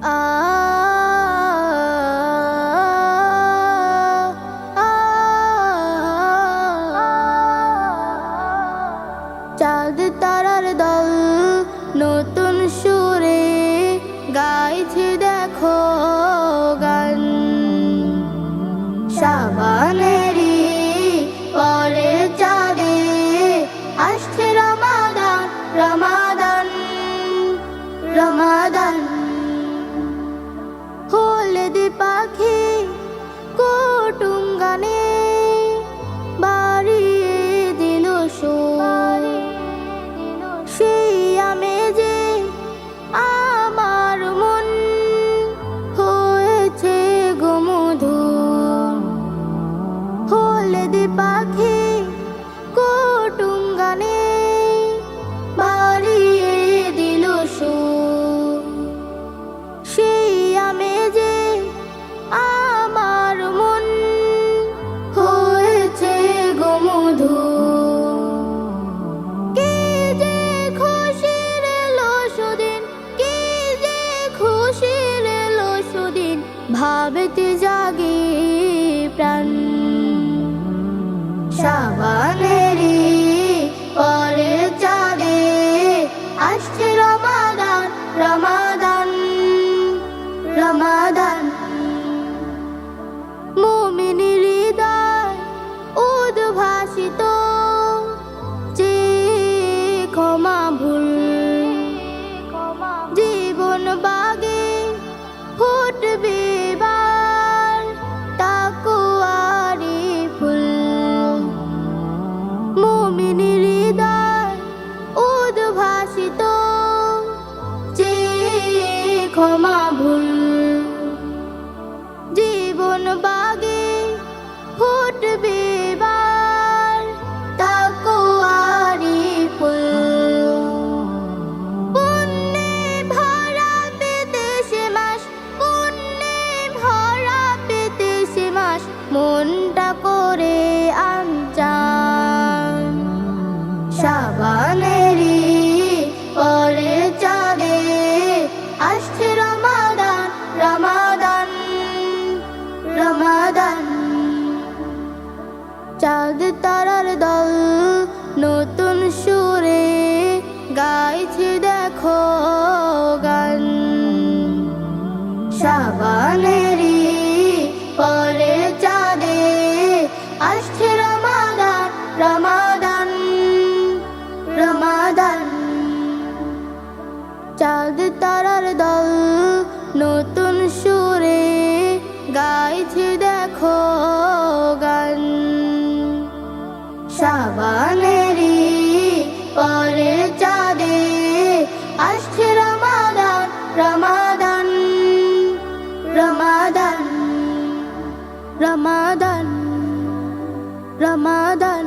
আ আ চাঁদ তারার দল নতুন সুরে গাইছে দেখো গান। শাবানেরই পরে চাঁদে আসছে রমাদান রমাদান রমাদান। হলদে পাখি কুটুম গানে বাড়িয়ে দিল সুর। সেই আমেজে আমার মন হয়েছে গোমধুর। হলদে পাখি কুটুম গানে বাড়িয়ে দিল সুর। সেই আমেজে আমার মন হয়েছে গোমধুর। কি যে খুশির এলো সুদিন, কি যে খুশির এলো সুদিন, ভাবতে জাগে প্রাণ। শাবানেরই পরে চাঁদে আসছে রমাদান রমাদান রমাদান। মুমিনের হৃদয় উদ্ভাসিত যে ক্ষমা ভুল। জীবন বাগে ফুটবে এবার তাকওয়ারি ফুল। মুমিনের হৃদয় উদ্ভাসিত যে ক্ষমা ভুল। জীবন বাগে ফুটবে এবার তাকওয়ারি ফুল। পুণ্যে ভরা পেতে সে মাস, পুণ্যে ভরা পেতে সে মাস, মনটা করে আনচান। শাবানেরই পরে চাঁদে আসছে রমাদান রমাদান রমাদান। চাঁদ তারার দল নতুন সুরে গাইছে দেখো গান। শাবানেরই পরে চাঁদে আসছে রমাদান রমাদান রমাদান। চাঁদ তারার দল নতুন সুরে গাইছে দেখো গান। শাবানেরই পরে চাঁদে আসছে রমাদান রমাদান রমাদান রমাদান রমাদান।